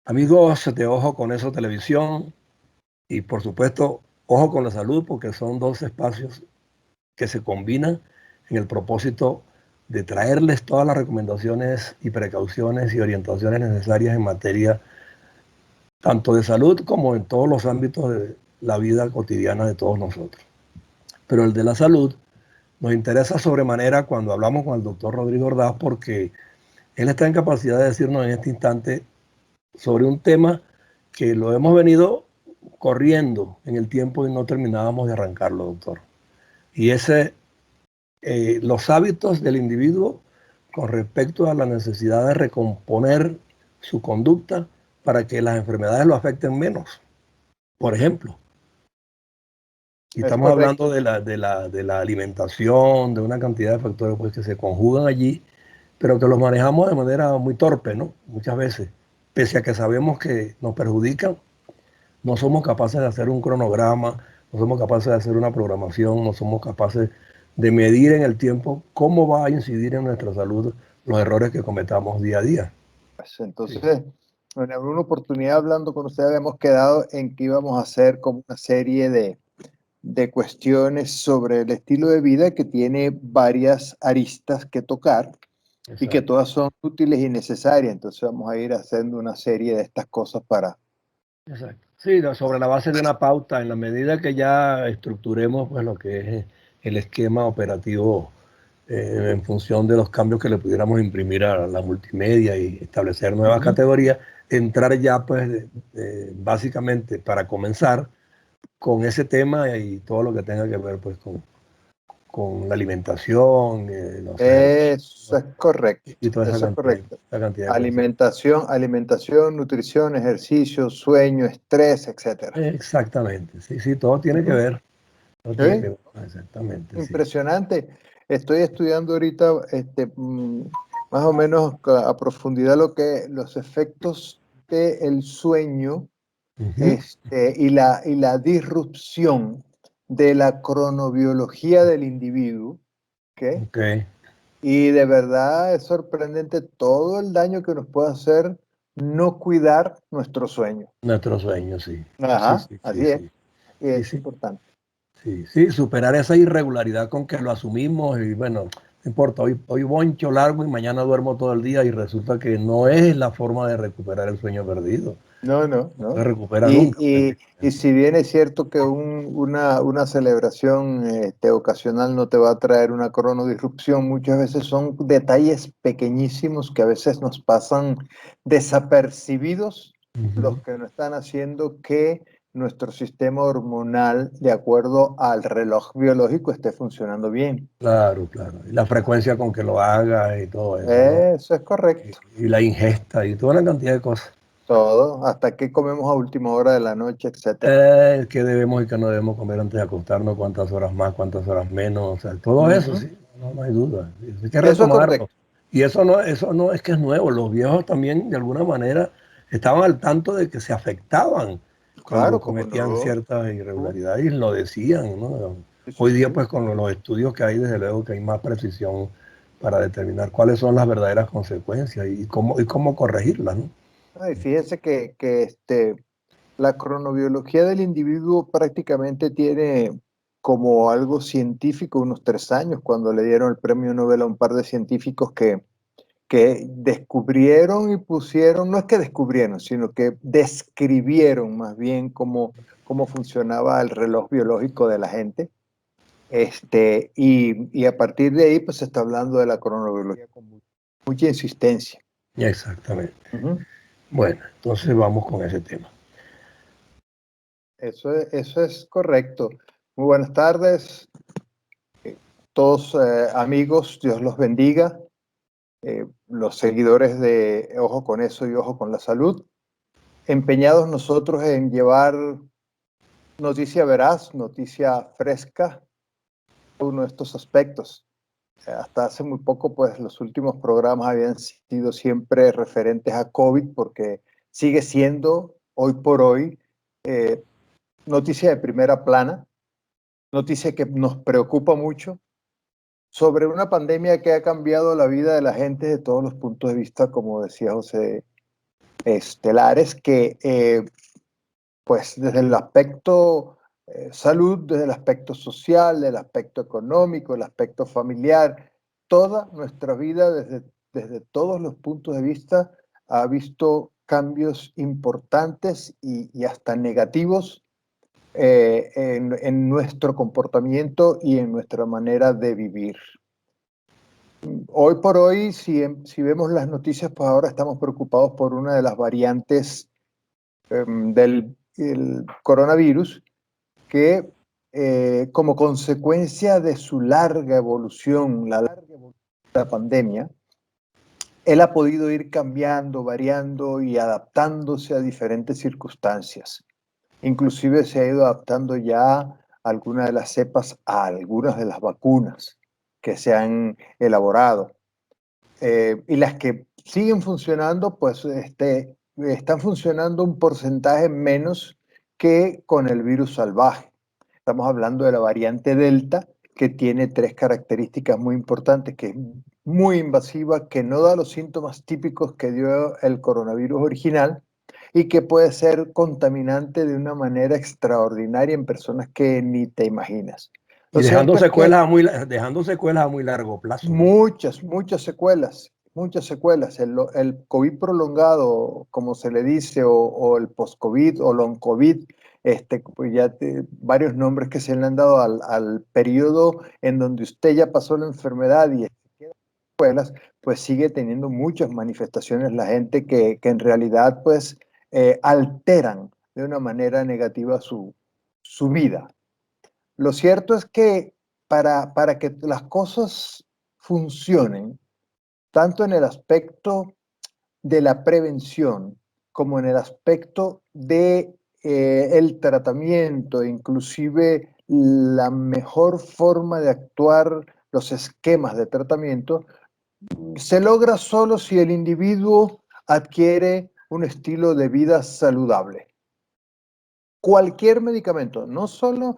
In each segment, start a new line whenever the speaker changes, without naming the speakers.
Amigos de Ojo con Eso Televisión y por supuesto Ojo con la Salud, porque son dos espacios que se combinan en el propósito de traerles todas las recomendaciones y precauciones y orientaciones necesarias en materia tanto de salud como en todos los ámbitos de la vida cotidiana de todos nosotros. Pero el de la salud nos interesa sobremanera cuando hablamos con el doctor Rodrigo Ordaz, porque él está en capacidad de decirnos en este instante sobre un tema que lo hemos venido corriendo en el tiempo y no terminábamos de arrancarlo, doctor. Y ese, los hábitos del individuo con respecto a la necesidad de recomponer su conducta para que las enfermedades lo afecten menos. Por ejemplo, y
Es
estamos hablando
correcto.
de la alimentación, de una cantidad de factores pues, que se conjugan allí, pero que los manejamos de manera muy torpe, ¿no? Muchas veces, pese a que sabemos que nos perjudican. No somos capaces de hacer un cronograma, no somos capaces de hacer una programación, no somos capaces de medir en el tiempo cómo va a incidir en nuestra salud los errores que cometamos día a día.
Pues
Sí,
entonces, en alguna oportunidad hablando con ustedes, habíamos quedado en que íbamos a hacer como una serie de cuestiones sobre el estilo de vida que tiene varias aristas que tocar y que
exacto,
todas son útiles y necesarias. Entonces vamos a ir haciendo una serie de estas cosas para...
exacto. Sí, sobre la base de una pauta, en la medida que ya estructuremos pues, lo que es el esquema operativo en función de los cambios que le pudiéramos imprimir a la multimedia y establecer nuevas
Ujú.
categorías, entrar ya pues básicamente para comenzar con ese tema y todo lo que tenga que ver pues con la alimentación, los
Eso
ejercicios
es correcto,
y toda
eso es correcto.
esa cantidad de cosas.
Alimentación, nutrición, ejercicio, sueño, estrés, etcétera.
Exactamente, sí, sí, todo tiene que
Ujú.
ver, todo tiene que
¿Sí?
ver, exactamente, sí.
Impresionante. Estoy estudiando ahorita, más o menos a profundidad los efectos del sueño,
Ujú.
y la disrupción de la cronobiología del individuo, ¿ok?
Ok,
Y de verdad es sorprendente todo el daño que nos puede hacer no cuidar nuestro sueño.
nuestro sueño, sí, sí,
Ajá,
sí, sí,
así es,
sí,
y
sí,
es
sí.
importante.
Sí, sí, superar esa irregularidad con que lo asumimos y bueno, no importa, hoy boncho largo y mañana duermo todo el día y resulta que no es la forma de recuperar el sueño perdido.
No, no,
No se
no.
recupera
Y,
nunca,
y
prácticamente.
si bien es cierto que una celebración ocasional no te va a traer una cronodisrupción, muchas veces son detalles pequeñísimos que a veces nos pasan desapercibidos, los
Ujú.
que no están haciendo que nuestro sistema hormonal, de acuerdo al reloj biológico, esté funcionando bien.
Claro, claro. Y la frecuencia con que lo haga y todo eso, ¿no?
Eso es correcto.
Y la ingesta y toda una cantidad de cosas.
Todo, hasta qué comemos a última hora de la noche, etcétera.
Qué debemos y qué no debemos comer antes de acostarnos, cuántas horas más, cuántas horas menos, o sea, todo eso,
Ujú.
sí, no, no hay duda. Hay que
Eso es
retomarlo.
correcto.
Y eso no es que es nuevo, los viejos también de alguna manera estaban al tanto de que se afectaban cuando
Claro, como
cometían
no.
ciertas irregularidades y lo decían, ¿no?
Sí, sí,
Hoy día
sí.
pues con los estudios que hay, desde luego que hay más precisión para determinar cuáles son las verdaderas consecuencias y cómo corregirlas, ¿no?
Ay, fíjese que la cronobiología del individuo prácticamente tiene como algo científico unos 3 años, cuando le dieron el premio Nobel a un par de científicos que descubrieron y pusieron, no es que descubrieron, sino que describieron más bien cómo funcionaba el reloj biológico de la gente. Y a partir de ahí, pues se está hablando de la cronobiología con mucha insistencia.
Exactamente.
Ujú.
Bueno, entonces vamos con ese tema.
Eso es correcto. Muy buenas tardes, todos amigos, Dios los bendiga, los seguidores de Ojo con Eso y Ojo con la Salud, empeñados nosotros en llevar noticia veraz, noticia fresca, uno de estos aspectos. Hasta hace muy poco, pues los últimos programas habían sido siempre referentes a COVID, porque sigue siendo hoy por hoy eh, noticia de primera plana, noticia que nos preocupa mucho, sobre una pandemia que ha cambiado la vida de la gente de todos los puntos de vista, como decía José. estelares que, pues desde el aspecto salud, desde el aspecto social, del aspecto económico, el aspecto familiar, toda nuestra vida desde todos los puntos de vista ha visto cambios importantes y hasta negativos en nuestro comportamiento y en nuestra manera de vivir. Hoy por hoy, si vemos las noticias, pues ahora estamos preocupados por una de las variantes del el coronavirus que como consecuencia de su larga evolución, la larga evolución de la pandemia, él ha podido ir cambiando, variando y adaptándose a diferentes circunstancias. Inclusive se ha ido adaptando ya algunas de las cepas a algunas de las vacunas que se han elaborado. Y las que siguen funcionando, pues están funcionando un porcentaje menos que con el virus salvaje. Estamos hablando de la variante Delta, que tiene tres características muy importantes, que es muy invasiva, que no da los síntomas típicos que dio el coronavirus original y que puede ser contaminante de una manera extraordinaria en personas que ni te imaginas.
Y
Lo cierto es que
dejando secuelas a muy largo plazo, ¿no?
muchas secuelas, muchas secuelas. El COVID prolongado, como se le dice, o el post-COVID o long COVID, pues varios nombres que se le han dado al periodo en donde usted ya pasó la enfermedad y queda secuelas, pues sigue teniendo muchas manifestaciones la gente que en realidad pues alteran de una manera negativa su vida. Lo cierto es que para que las cosas funcionen, tanto en el aspecto de la prevención como en el aspecto de el tratamiento, inclusive la mejor forma de actuar, los esquemas de tratamiento, se logra solo si el individuo adquiere un estilo de vida saludable. Cualquier medicamento, no solo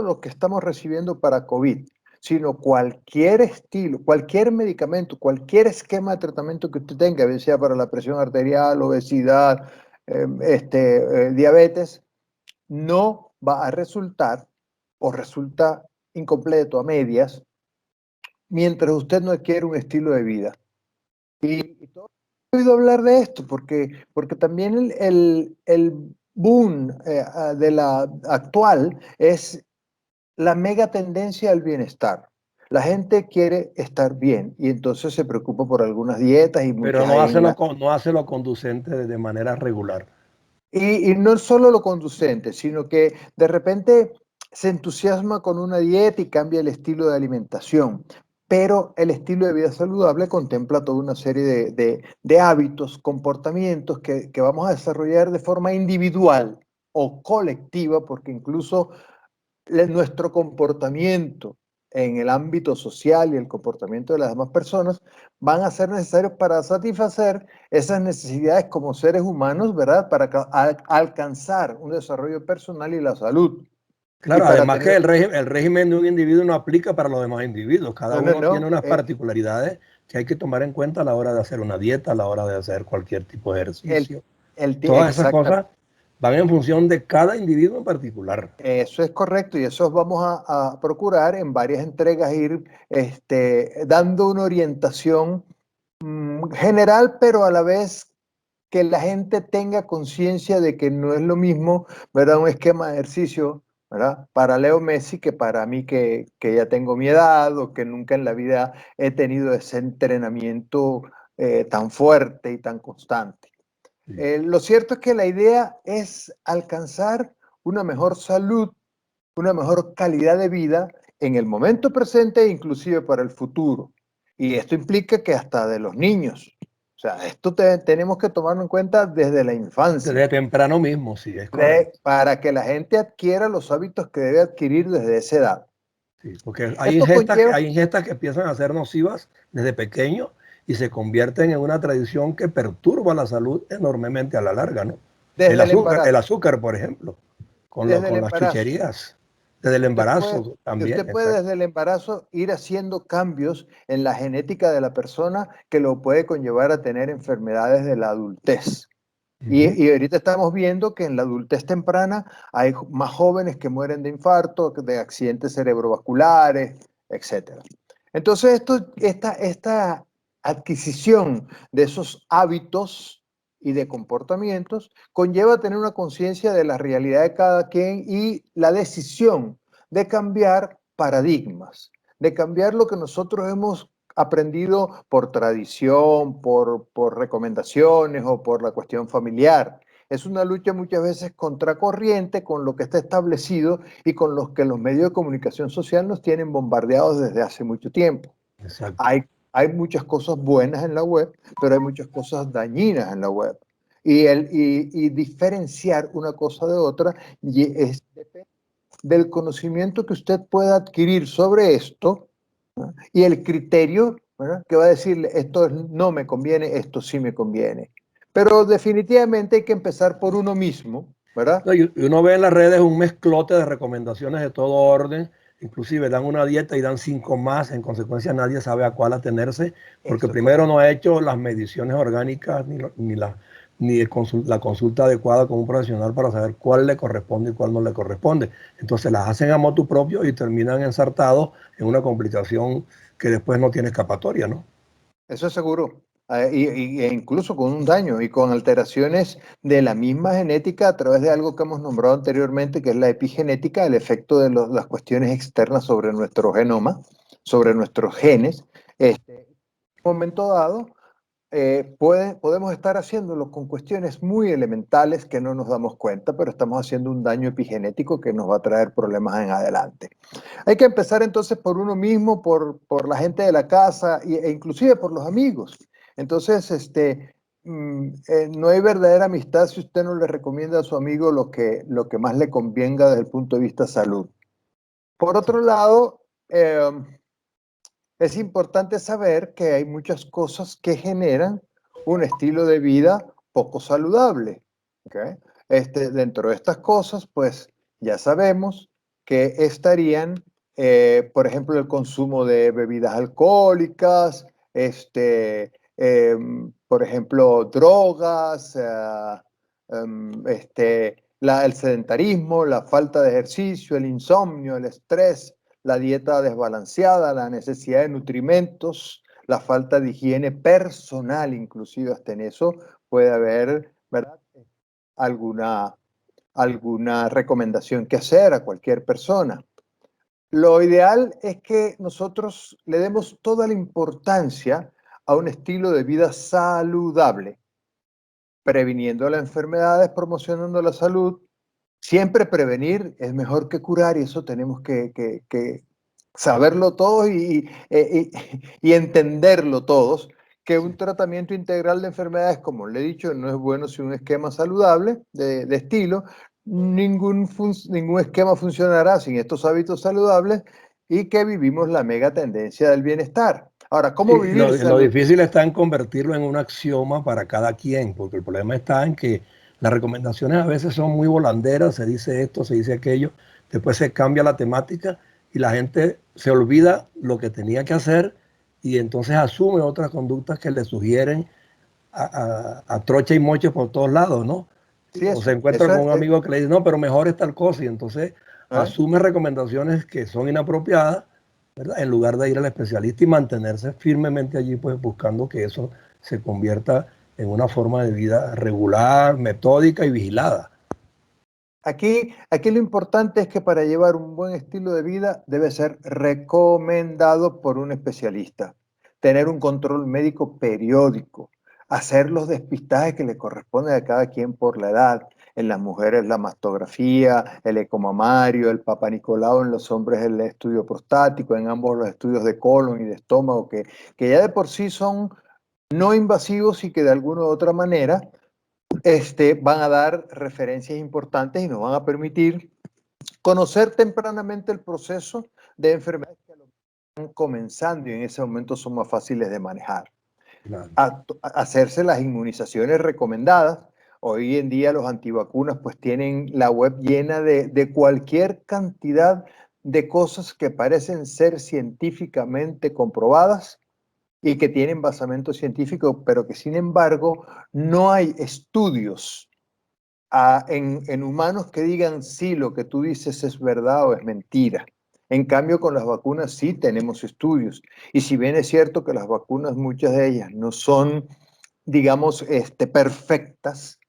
lo que estamos recibiendo para COVID, sino cualquier estilo, cualquier medicamento, cualquier esquema de tratamiento que usted tenga, bien sea para la presión arterial, obesidad, diabetes, no va a resultar o resulta incompleto a medias mientras usted no adquiere un estilo de vida. Y todo he oído hablar de esto porque también el boom de la actual es la mega tendencia al bienestar. La gente quiere estar bien y entonces se preocupa por algunas dietas y
Pero
muchas hay en la...
no hace lo conducente de manera regular.
Y no solo lo conducente, sino que de repente se entusiasma con una dieta y cambia el estilo de alimentación. Pero el estilo de vida saludable contempla toda una serie de hábitos, comportamientos que vamos a desarrollar de forma individual o colectiva, porque incluso nuestro comportamiento en el ámbito social y el comportamiento de las demás personas van a ser necesarios para satisfacer esas necesidades como seres humanos, ¿verdad? Para alcanzar un desarrollo personal y la salud. Y
Claro,
para
además que
tener,
el régimen de un individuo no aplica para los demás individuos. Cada
no, no,
uno tiene
no,
unas particularidades que hay que tomar en cuenta a la hora de hacer una dieta, a la hora de hacer cualquier tipo de
el,
ejercicio. Todas esas cosas
exactamente.
van en función de cada individuo en particular.
Eso es correcto y eso vamos a procurar en varias entregas ir dando una orientación general, pero a la vez que la gente tenga conciencia de que no es lo mismo, ¿verdad? Un esquema de ejercicio, ¿verdad? Para Leo Messi que para mí que ya tengo mi edad o que nunca en la vida he tenido ese entrenamiento tan fuerte y tan constante.
Sí.
Lo cierto es que la idea es alcanzar una mejor salud, una mejor calidad de vida en el momento presente e inclusive para el futuro. Y esto implica que hasta de los niños. O sea, esto tenemos que tomarlo en cuenta desde la infancia,
Desde temprano mismo, sí, es correcto.
para que la gente adquiera los hábitos que debe adquirir desde esa edad.
Sí, porque
Esto conlleva
hay ingestas que empiezan a ser nocivas desde pequeño y se convierten en una tradición que perturba la salud enormemente a la larga, ¿no?
desde el
El
embarazo,
azúcar, por ejemplo,
desde el
con las
embarazo.
chucherías, desde el
Usted puede,
embarazo también,
usted puede
exacto.
desde el embarazo ir haciendo cambios en la genética de la persona que lo puede conllevar a tener enfermedades de la adultez. Y ahorita estamos viendo que en la adultez temprana hay más jóvenes que mueren de infarto, de accidentes cerebrovasculares, etc. Entonces, esta adquisición de esos hábitos y de comportamientos conlleva tener una conciencia de la realidad de cada quien y la decisión de cambiar paradigmas, de cambiar lo que nosotros hemos aprendido por tradición, por recomendaciones o por la cuestión familiar. Es una lucha muchas veces contracorriente con lo que está establecido y con los que los medios de comunicación social nos tienen bombardeados desde hace mucho tiempo.
Exacto.
Hay muchas cosas buenas en la web, pero hay muchas cosas dañinas en la web. Y diferenciar una cosa de otra depende del conocimiento que usted pueda adquirir sobre esto, ¿no? Y el criterio, ¿verdad?, que va a decirle esto no me conviene, esto sí me conviene. Pero definitivamente hay que empezar por uno mismo, ¿verdad?
No, y uno ve en las redes un mezclote de recomendaciones de todo orden, inclusive dan una dieta y dan 5 más, en consecuencia nadie sabe a cuál atenerse, porque
Eso es
primero
correcto.
no ha hecho las mediciones orgánicas ni la consulta adecuada con un profesional para saber cuál le corresponde y cuál no le corresponde. Entonces las hacen a motu propio y terminan ensartados en una complicación que después no tiene escapatoria, ¿no?
Eso es seguro. E incluso con un daño y con alteraciones de la misma genética a través de algo que hemos nombrado anteriormente, que es la epigenética, el efecto de las cuestiones externas sobre nuestro genoma, sobre nuestros genes. En un momento dado, podemos estar haciéndolo con cuestiones muy elementales que no nos damos cuenta, pero estamos haciendo un daño epigenético que nos va a traer problemas en adelante. Hay que empezar entonces por uno mismo, por la gente de la casa e inclusive por los amigos. Entonces, no hay verdadera amistad si usted no le recomienda a su amigo lo que más le convenga desde el punto de vista salud. Por otro lado, es importante saber que hay muchas cosas que generan un estilo de vida poco saludable. ¿Okay? Dentro de estas cosas, pues ya sabemos que estarían, por ejemplo, el consumo de bebidas alcohólicas, por ejemplo, drogas, el sedentarismo, la falta de ejercicio, el insomnio, el estrés, la dieta desbalanceada, la necesidad de nutrimentos, la falta de higiene personal, inclusive hasta en eso puede haber, ¿verdad?, alguna, alguna recomendación que hacer a cualquier persona. Lo ideal es que nosotros le demos toda la importancia a un estilo de vida saludable, previniendo las enfermedades, promocionando la salud. Siempre prevenir es mejor que curar y eso tenemos que saberlo todos y entenderlo todos, que un tratamiento integral de enfermedades, como le he dicho, no es bueno sin un esquema saludable de estilo. Ningún esquema funcionará sin estos hábitos saludables y que vivimos la mega tendencia del bienestar. Ahora,
Sí,
¿cómo
y
vivir
lo
salud?
difícil está en convertirlo en un axioma para cada quien, porque el problema está en que las recomendaciones a veces son muy volanderas, se dice esto, se dice aquello, después se cambia la temática y la gente se olvida lo que tenía que hacer y entonces asume otras conductas que le sugieren a trocha y moche por todos lados, ¿no?
Sí,
O se encuentra
eso
con
es,
un amigo que le dice, no, pero mejor es tal cosa y entonces
¿eh?
asume recomendaciones que son inapropiadas, ¿verdad? En lugar de ir al especialista y mantenerse firmemente allí, pues buscando que eso se convierta en una forma de vida regular, metódica y vigilada.
Aquí lo importante es que para llevar un buen estilo de vida debe ser recomendado por un especialista, tener un control médico periódico, hacer los despistajes que le corresponden a cada quien por la edad. En las mujeres la mastografía, el ecomamario, el Papa Nicolau, en los hombres el estudio prostático, en ambos los estudios de colon y de estómago, que ya de por sí son no invasivos y que de alguna u otra manera van a dar referencias importantes y nos van a permitir conocer tempranamente el proceso de enfermedades que están comenzando y en ese momento son más fáciles de manejar.
Claro.
Hacerse las inmunizaciones recomendadas. Hoy en día los antivacunas pues tienen la web llena de cualquier cantidad de cosas que parecen ser científicamente comprobadas y que tienen basamento científico, pero que sin embargo no hay estudios en humanos que digan sí, lo que tú dices es verdad o es mentira. En cambio, con las vacunas sí tenemos estudios. Y si bien es cierto que las vacunas, muchas de ellas no son, digamos, perfectas,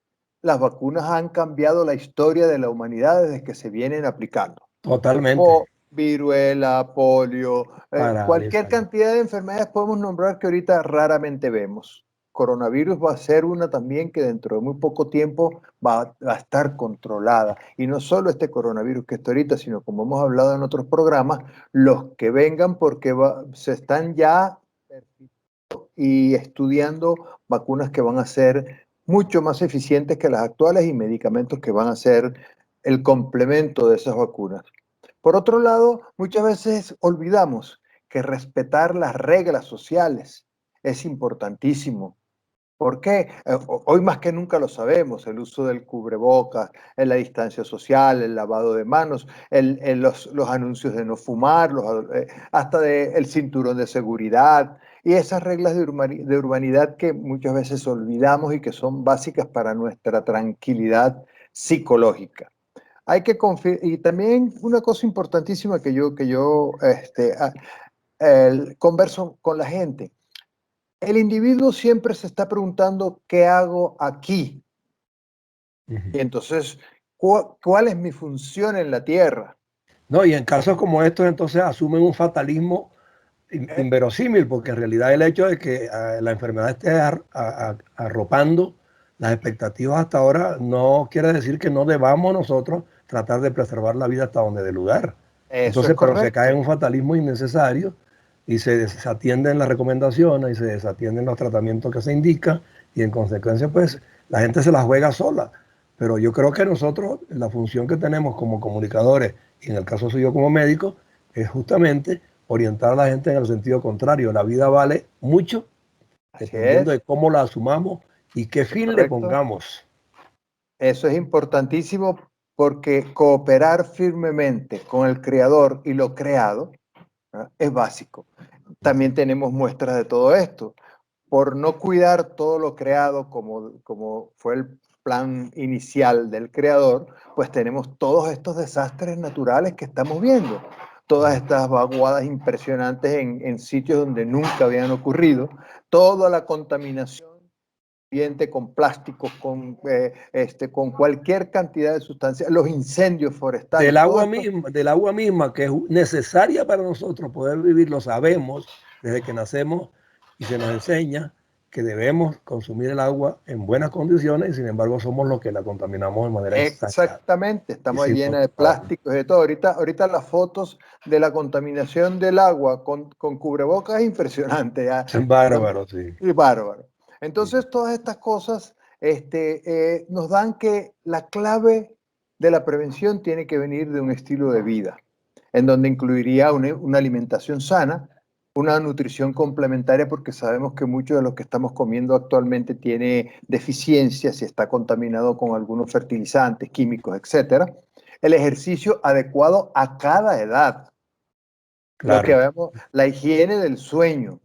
las vacunas han cambiado la historia de la humanidad desde que se vienen aplicando.
Totalmente.
Viruela, polio, cualquier
Parálisis.
cantidad de enfermedades podemos nombrar que ahorita raramente vemos. Coronavirus va a ser una también que dentro de muy poco tiempo va a estar controlada. Y no solo este coronavirus que está ahorita, sino como hemos hablado en otros programas, los que vengan porque se están ya y estudiando vacunas que van a ser mucho más eficientes que las actuales y medicamentos que van a ser el complemento de esas vacunas. Por otro lado, muchas veces olvidamos que respetar las reglas sociales es importantísimo. ¿Por qué? Hoy más que nunca lo sabemos, el uso del cubrebocas, la distancia social, el lavado de manos, los anuncios de no fumar, hasta el cinturón de seguridad y esas reglas de urbanidad que muchas veces olvidamos y que son básicas para nuestra tranquilidad psicológica. Y también una cosa importantísima que yo converso con la gente. El individuo siempre se está preguntando, ¿qué hago aquí? Y entonces, ¿cuál es mi función en la Tierra?
No, y en casos como estos, entonces asumen un fatalismo inverosímil, porque en realidad el hecho de que la enfermedad esté arropando las expectativas hasta ahora no quiere decir que no debamos nosotros tratar de preservar la vida hasta donde dé lugar.
Eso es
Entonces, pero se cae
correcto.
en un fatalismo innecesario y se desatienden las recomendaciones y se desatienden los tratamientos que se indican y en consecuencia, pues, la gente se la juega sola. Pero yo creo que nosotros, la función que tenemos como comunicadores, y en el caso suyo como médico, es justamente orientar a la gente en el sentido contrario. La vida vale mucho
Así
dependiendo de
es,
cómo la asumamos y qué
eso es
fin le
correcto.
pongamos.
Eso es importantísimo porque cooperar firmemente con el creador y lo creado, ¿verdad?, es básico. También tenemos muestras de todo esto. Por no cuidar todo lo creado como fue el plan inicial del creador, pues tenemos todos estos desastres naturales que estamos viendo, todas estas vaguadas impresionantes en sitios donde nunca habían ocurrido, toda la contaminación ambiente con plásticos, con cualquier cantidad de sustancias, los incendios forestales, todo esto.
Del agua misma, que es necesaria para nosotros poder vivir, lo sabemos desde que nacemos y se nos enseña que debemos consumir el agua en buenas condiciones y sin embargo somos los que la contaminamos de manera exagerada
Exactamente,
y
estamos
sin
llenas de
control.
plásticos y de todo. Ahorita las fotos de la contaminación del agua con cubrebocas es impresionante, ya.
Es bárbaro, sí.
Y bárbaro.
Sí.
Entonces, todas estas cosas nos dan que la clave de la prevención tiene que venir de un estilo de vida, en donde incluiría una alimentación sana, una nutrición complementaria, porque sabemos que mucho de lo que estamos comiendo actualmente tiene deficiencias y está contaminado con algunos fertilizantes, químicos, etcétera. El ejercicio adecuado a cada edad. Lo que
Claro.
vemos, la higiene del sueño.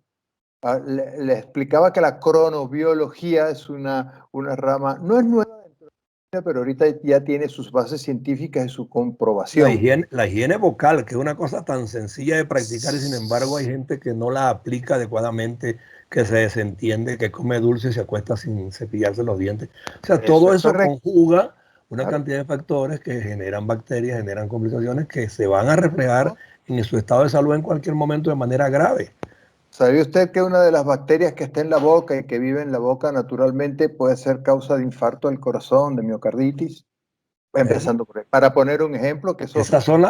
Le explicaba que la cronobiología es una rama, no es nueva, pero ahorita ya tiene sus bases científicas y su comprobación.
La higiene vocal, que es una cosa tan sencilla de practicar y sin embargo hay gente que no la aplica adecuadamente, que se desentiende, que come dulce y se acuesta sin cepillarse los dientes. O sea,
Eso
todo
es
eso
correcto.
conjuga una
Claro.
cantidad de factores que generan bacterias, generan complicaciones que se van a reflejar
¿No?
en su estado de salud en cualquier momento de manera grave.
¿Sabía usted que una de las bacterias que está en la boca y que vive en la boca naturalmente puede ser causa de infarto del corazón, de miocarditis?
Bueno,
Empezando por ahí. Para poner un ejemplo, que eso,
esas son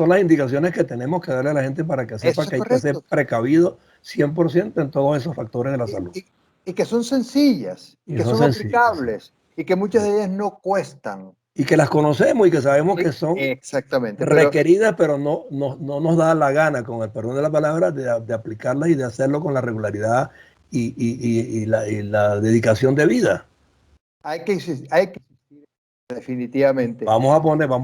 las indicaciones que tenemos que darle a la gente para que sepa
eso
que
es
hay que ser
correcto.
precavido 100% en todos esos factores de la
Y,
salud.
y- y que son sencillas, y
Y
que
son
son
sencillas.
aplicables, y que muchas de ellas no cuestan.
Y que las conocemos y que sabemos que son
Exactamente, pero
requeridas, pero no nos da la gana, con el perdón de la palabra, de aplicarlas y de hacerlo con la regularidad y la dedicación de vida.
hay que definitivamente.
Vamos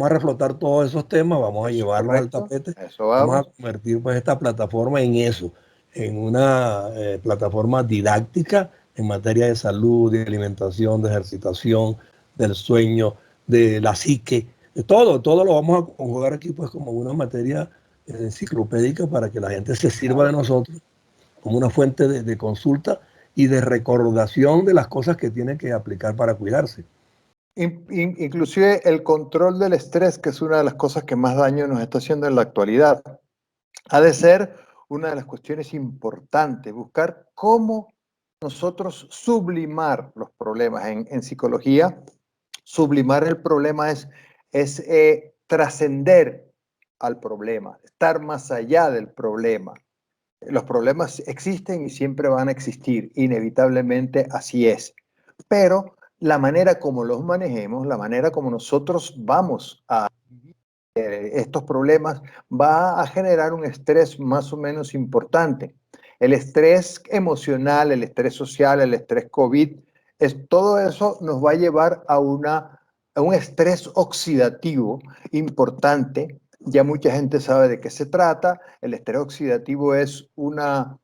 a reflotar todos esos temas, vamos a
Eso es
llevarlos al
correcto,
tapete,
a eso
vamos a
vamos.
convertir pues esta plataforma en eso, en una plataforma didáctica en materia de salud, de alimentación, de ejercitación, del sueño, de la psique, de todo, todo lo vamos a conjugar aquí pues como una materia enciclopédica para que la gente se sirva de nosotros como una fuente de consulta y de recordación de las cosas que tiene que aplicar para cuidarse.
Inclusive el control del estrés, que es una de las cosas que más daño nos está haciendo en la actualidad, ha de ser una de las cuestiones importantes, buscar cómo nosotros sublimar los problemas. En psicología, sublimar el problema es trascender al problema, estar más allá del problema. Los problemas existen y siempre van a existir, inevitablemente así es. Pero la manera como los manejemos, la manera como nosotros vamos a estos problemas va a generar un estrés más o menos importante. El estrés emocional, el estrés social, el estrés COVID, todo eso nos va a llevar a un estrés oxidativo importante. Ya mucha gente sabe de qué se trata. El estrés oxidativo es una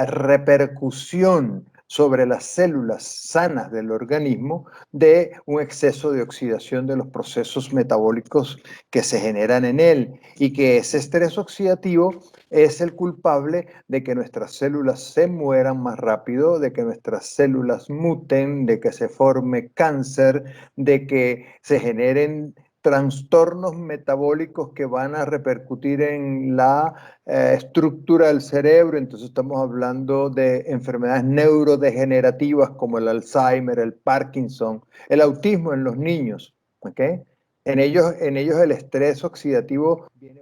repercusión sobre las células sanas del organismo de un exceso de oxidación de los procesos metabólicos que se generan en él, y que ese estrés oxidativo es el culpable de que nuestras células se mueran más rápido, de que nuestras células muten, de que se forme cáncer, de que se generen trastornos metabólicos que van a repercutir en la estructura del cerebro. Entonces estamos hablando de enfermedades neurodegenerativas como el Alzheimer, el Parkinson, el autismo en los niños. ¿Okay? En ellos el estrés oxidativo viene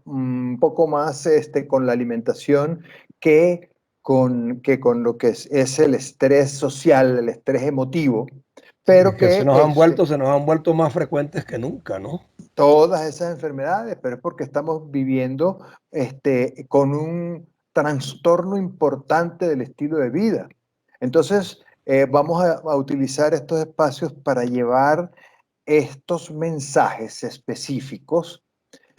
un poco más con la alimentación que con lo que es el estrés social, el estrés emotivo. Pero
Que se nos han vuelto más frecuentes que nunca, ¿no?
Todas esas enfermedades, pero es porque estamos viviendo con un trastorno importante del estilo de vida. Entonces, vamos a utilizar estos espacios para llevar estos mensajes específicos.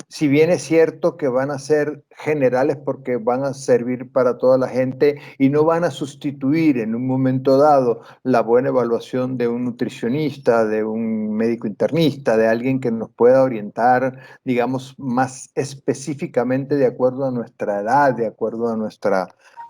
Si bien es cierto que van a ser generales porque van a servir para toda la gente y no van a sustituir en un momento dado la buena evaluación de un nutricionista, de un médico internista, de alguien que nos pueda orientar, digamos, más específicamente de acuerdo a nuestra edad, de acuerdo a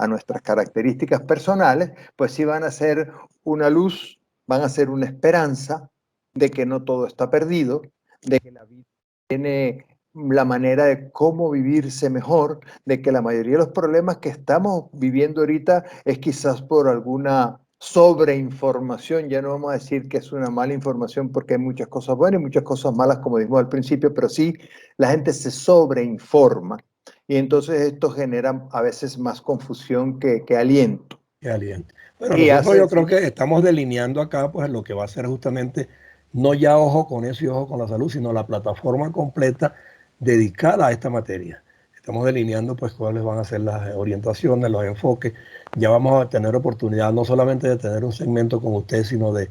nuestras características personales, pues sí van a ser una luz, van a ser una esperanza de que no todo está perdido, de que la vida tiene la manera de cómo vivirse mejor, de que la mayoría de los problemas que estamos viviendo ahorita es quizás por alguna sobreinformación. Ya no vamos a decir que es una mala información porque hay muchas cosas buenas y muchas cosas malas, como dijimos al principio, pero sí la gente se sobreinforma y entonces esto genera a veces más confusión que aliento.
Qué aliento. Bueno, nosotros yo creo que estamos delineando acá pues lo que va a ser justamente no ya ojo con eso y ojo con la salud, sino la plataforma completa dedicada a esta materia. Estamos delineando pues cuáles van a ser las orientaciones, los enfoques. Ya vamos a tener oportunidad no solamente de tener un segmento con usted, sino de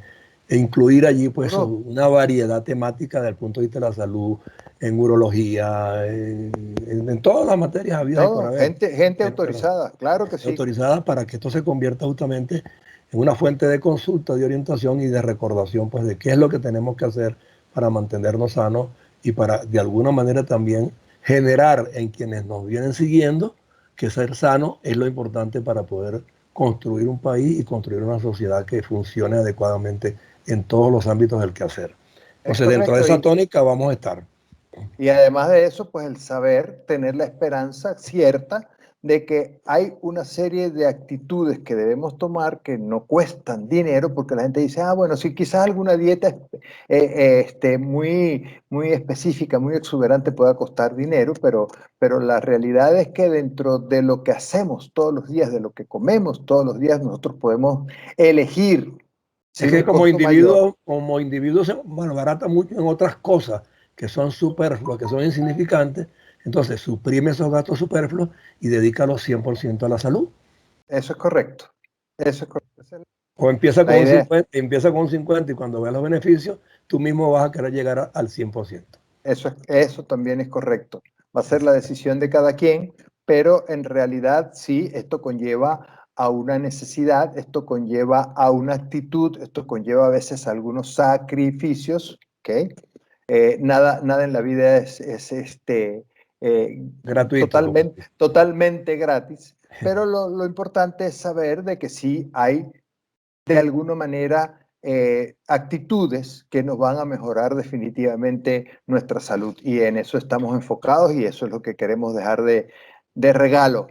incluir allí pues una variedad temática desde el punto de vista de la salud, en urología, en todas las materias habidas y por haber.
Gente autorizada, claro que sí.
Autorizada para que esto se convierta justamente en una fuente de consulta, de orientación y de recordación pues de qué es lo que tenemos que hacer para mantenernos sanos y para de alguna manera también generar en quienes nos vienen siguiendo que ser sano es lo importante para poder construir un país y construir una sociedad que funcione adecuadamente en todos los ámbitos del quehacer. Entonces, dentro de esa tónica vamos a estar.
Y además de eso, pues el saber, tener la esperanza cierta de que hay una serie de actitudes que debemos tomar que no cuestan dinero, porque la gente dice, bueno, sí, quizás alguna dieta muy, muy específica, muy exuberante pueda costar dinero, pero la realidad es que dentro de lo que hacemos todos los días, de lo que comemos todos los días, nosotros podemos elegir.
Es que como individuo se malbarata mucho en otras cosas que son superfluas, que son insignificantes. Entonces suprime esos gastos superfluos y dedícalos 100% a la salud.
Eso es correcto. Eso es correcto.
O empieza con un 50 y cuando veas los beneficios, tú mismo vas a querer llegar al 100%.
Eso también es correcto. Va a ser la decisión de cada quien, pero en realidad sí, esto conlleva a una necesidad, esto conlleva a una actitud, esto conlleva a veces algunos sacrificios, ¿ok? Nada en la vida es
Gratuito, como
totalmente gratis, pero lo importante es saber de que sí hay de alguna manera actitudes que nos van a mejorar definitivamente nuestra salud. Y en eso estamos enfocados y eso es lo que queremos dejar de regalo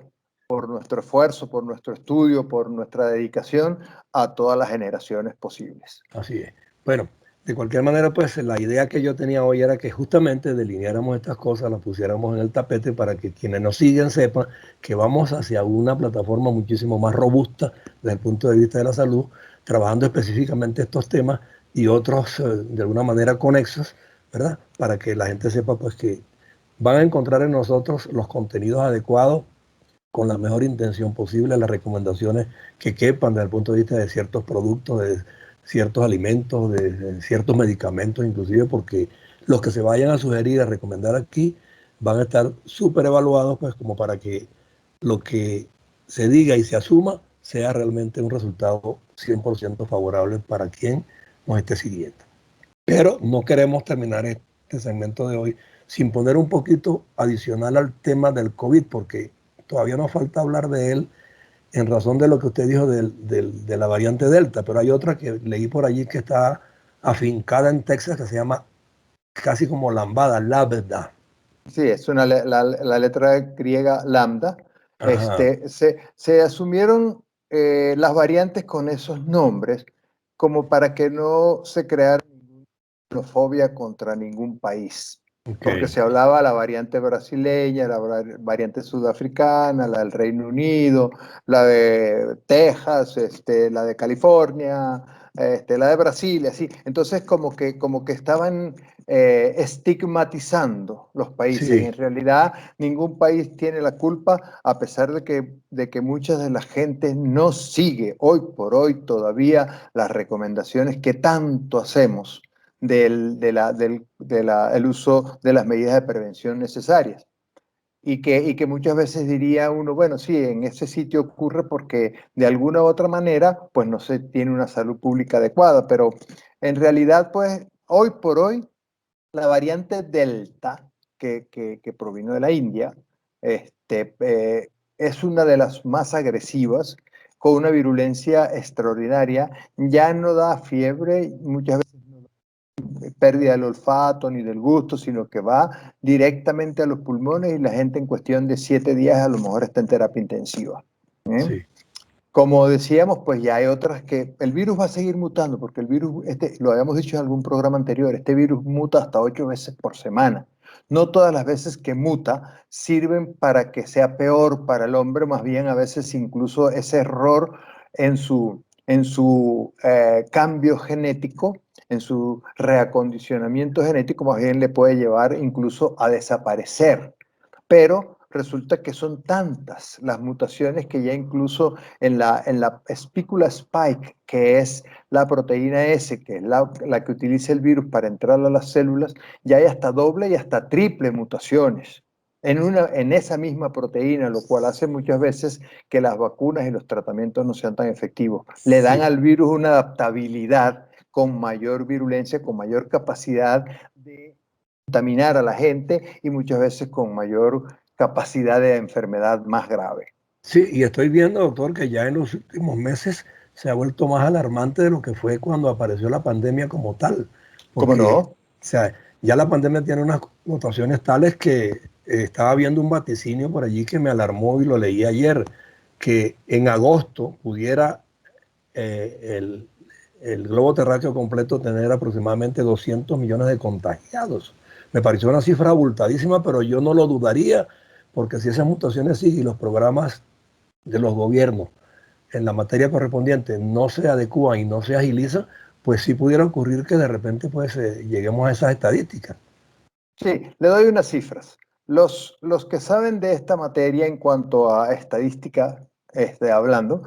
por nuestro esfuerzo, por nuestro estudio, por nuestra dedicación a todas las generaciones posibles.
Así es. Bueno, de cualquier manera, pues la idea que yo tenía hoy era que justamente delineáramos estas cosas, las pusiéramos en el tapete para que quienes nos siguen sepan que vamos hacia una plataforma muchísimo más robusta desde el punto de vista de la salud, trabajando específicamente estos temas y otros de alguna manera conexos, ¿verdad? Para que la gente sepa pues que van a encontrar en nosotros los contenidos adecuados con la mejor intención posible, las recomendaciones que quepan desde el punto de vista de ciertos productos, de ciertos alimentos, de ciertos medicamentos, inclusive porque los que se vayan a sugerir, a recomendar aquí, van a estar súper evaluados, pues como para que lo que se diga y se asuma sea realmente un resultado 100% favorable para quien nos esté siguiendo. Pero no queremos terminar este segmento de hoy sin poner un poquito adicional al tema del COVID, porque todavía nos falta hablar de él en razón de lo que usted dijo de la variante Delta, pero hay otra que leí por allí que está afincada en Texas que se llama casi como lambada, lambda.
Sí, es la letra griega lambda.
Ajá,
Se asumieron las variantes con esos nombres como para que no se creara xenofobia contra ningún país,
ok,
porque se hablaba la variante brasileña, la variante sudafricana, la del Reino Unido, la de Texas, la de California, la de Brasil, así. Entonces como que estaban estigmatizando los países y
sí,
en realidad ningún país tiene la culpa a pesar de que muchas de la gente no sigue hoy por hoy todavía las recomendaciones que tanto hacemos el uso de las medidas de prevención necesarias. Y que muchas veces diría uno, bueno, sí, en ese sitio ocurre porque de alguna u otra manera, pues no se tiene una salud pública adecuada, pero en realidad, pues hoy por hoy, la variante Delta, que provino de la India, es una de las más agresivas, con una virulencia extraordinaria, ya no da fiebre, muchas veces pérdida del olfato ni del gusto, sino que va directamente a los pulmones y la gente en cuestión de 7 días a lo mejor está en terapia intensiva. ¿Eh?
sí,
Como decíamos, pues ya hay otras que el virus va a seguir mutando, porque el virus, lo habíamos dicho en algún programa anterior, este virus muta hasta 8 veces por semana. No todas las veces que muta sirven para que sea peor para el hombre, más bien a veces incluso ese error en su cambio genético, en su reacondicionamiento genético, más bien le puede llevar incluso a desaparecer. Pero resulta que son tantas las mutaciones que ya incluso en la espícula spike, que es la proteína S, que es la que utiliza el virus para entrar a las células, ya hay hasta doble y hasta triple mutaciones en esa misma proteína, lo cual hace muchas veces que las vacunas y los tratamientos no sean tan efectivos. Le dan
sí.
al virus una adaptabilidad con mayor virulencia, con mayor capacidad de contaminar a la gente y muchas veces con mayor capacidad de enfermedad más grave.
Sí, y estoy viendo, doctor, que ya en los últimos meses se ha vuelto más alarmante de lo que fue cuando apareció la pandemia como tal,
¿Cómo
porque, o
no?
sea, ya la pandemia tiene unas notaciones tales que estaba viendo un vaticinio por allí que me alarmó y lo leí ayer, que en agosto pudiera el globo terráqueo completo tener aproximadamente 200 millones de contagiados. Me pareció una cifra abultadísima, pero yo no lo dudaría, porque si esas mutaciones siguen y los programas de los gobiernos en la materia correspondiente no se adecúan y no se agilizan, pues sí pudiera ocurrir que de repente pues lleguemos a esas estadísticas.
Sí, le doy unas cifras. Los que saben de esta materia en cuanto a estadística, hablando,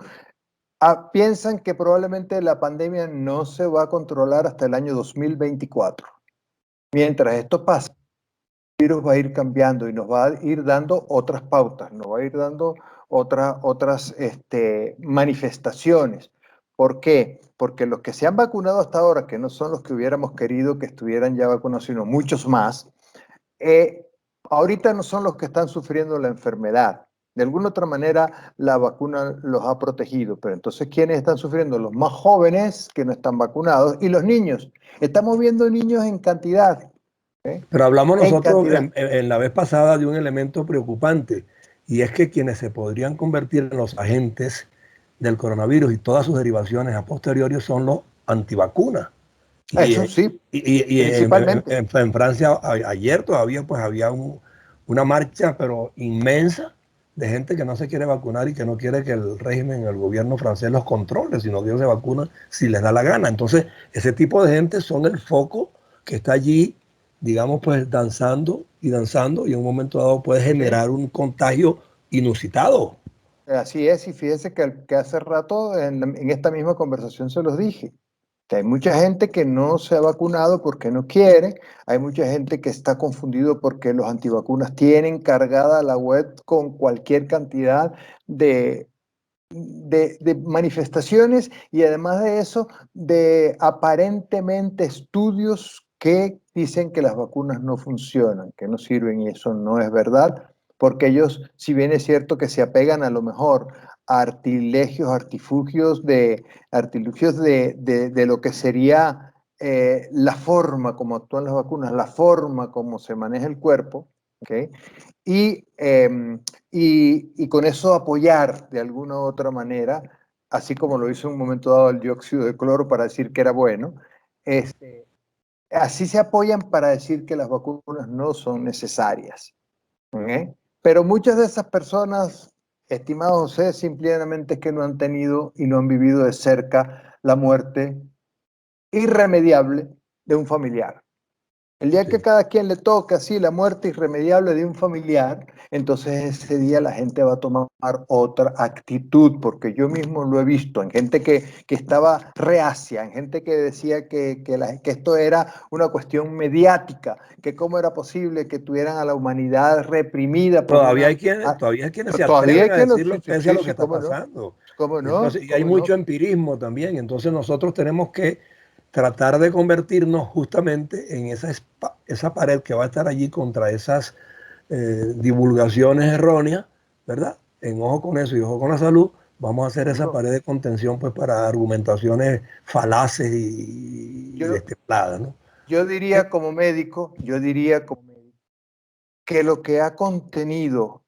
piensan que probablemente la pandemia no se va a controlar hasta el año 2024. Mientras esto pasa, virus va a ir cambiando y nos va a ir dando otras pautas, nos va a ir dando otras manifestaciones. ¿Por qué? Porque los que se han vacunado hasta ahora, que no son los que hubiéramos querido que estuvieran ya vacunados, sino muchos más, ahorita no son los que están sufriendo la enfermedad. De alguna otra manera, la vacuna los ha protegido. Pero entonces, ¿quiénes están sufriendo? Los más jóvenes que no están vacunados y los niños. Estamos viendo niños en cantidad.
Pero hablamos
En
nosotros
cantidad.
en la vez pasada de un elemento preocupante, y es que quienes se podrían convertir en los agentes del coronavirus y todas sus derivaciones a posteriori son los antivacunas. Y,
Eso sí, principalmente.
en Francia ayer todavía pues había una marcha pero inmensa de gente que no se quiere vacunar y que no quiere que el régimen, el gobierno francés los controle, sino que ellos se vacunan si les da la gana. Entonces, ese tipo de gente son el foco que está allí, digamos, pues danzando, y en un momento dado puede
Sí.
generar un contagio inusitado.
Así es, y fíjense que hace rato en esta misma conversación se los dije, que hay mucha gente que no se ha vacunado porque no quiere, hay mucha gente que está confundido porque los antivacunas tienen cargada la web con cualquier cantidad de manifestaciones y además de eso, de aparentemente estudios que dicen que las vacunas no funcionan, que no sirven y eso no es verdad, porque ellos, si bien es cierto que se apegan a lo mejor a artilugios de lo que sería la forma como actúan las vacunas, la forma como se maneja el cuerpo, ¿okay? Y, y con eso apoyar de alguna u otra manera, así como lo hizo en un momento dado el dióxido de cloro para decir que era bueno, así se apoyan para decir que las vacunas no son necesarias. ¿Okay? Pero muchas de esas personas, estimado José, simplemente es que no han tenido y no han vivido de cerca la muerte irremediable de un familiar. El día que
Sí.
cada quien le toca así la muerte irremediable de un familiar, entonces ese día la gente va a tomar otra actitud, porque yo mismo lo he visto en gente que estaba reacia, en gente que decía que esto era una cuestión mediática, que cómo era posible que tuvieran a la humanidad reprimida por una...
Todavía hay quienes se
Todavía hay
atreven a
quien lo...
decirlo
Sí, sí,
pese a
sí,
lo que
sí,
está
cómo no,
pasando.
cómo
Y
no,
entonces, y hay
cómo
mucho
no.
empirismo también. Entonces nosotros tenemos que tratar de convertirnos justamente en esa pared que va a estar allí contra esas divulgaciones erróneas, ¿verdad? En ojo con eso y ojo con la salud, vamos a hacer esa
Digo,
pared de contención pues para argumentaciones falaces y
yo,
destempladas, ¿no?
yo diría como médico, que lo que ha contenido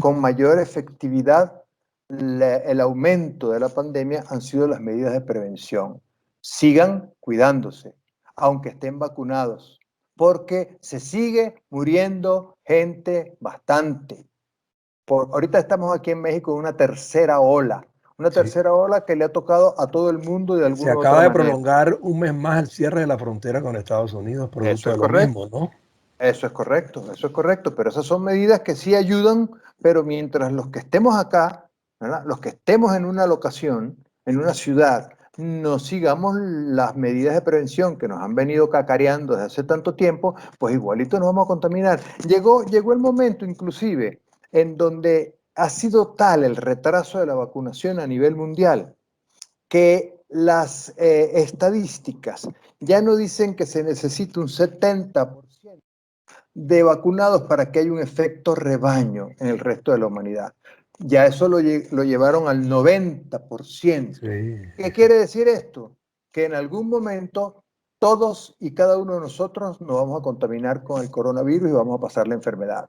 con mayor efectividad el aumento de la pandemia han sido las medidas de prevención. Sigan cuidándose, aunque estén vacunados, porque se sigue muriendo gente bastante. Ahorita estamos aquí en México en una
Sí.
tercera ola que le ha tocado a todo el mundo de
Se
alguna u otra
acaba de
manera.
prolongar un mes más el cierre de la frontera con Estados Unidos,
Eso
producto
es
de lo
correcto.
mismo, ¿no?
Eso es correcto, pero esas son medidas que sí ayudan, pero mientras los que estemos acá, ¿verdad? Los que estemos en una locación, en una ciudad, no sigamos las medidas de prevención que nos han venido cacareando desde hace tanto tiempo, pues igualito nos vamos a contaminar. Llegó el momento inclusive en donde ha sido tal el retraso de la vacunación a nivel mundial que las estadísticas ya no dicen que se necesita un 70% de vacunados para que haya un efecto rebaño en el resto de la humanidad. Ya eso lo llevaron al 90%.
Sí.
¿Qué quiere decir esto? Que en algún momento todos y cada uno de nosotros nos vamos a contaminar con el coronavirus y vamos a pasar la enfermedad.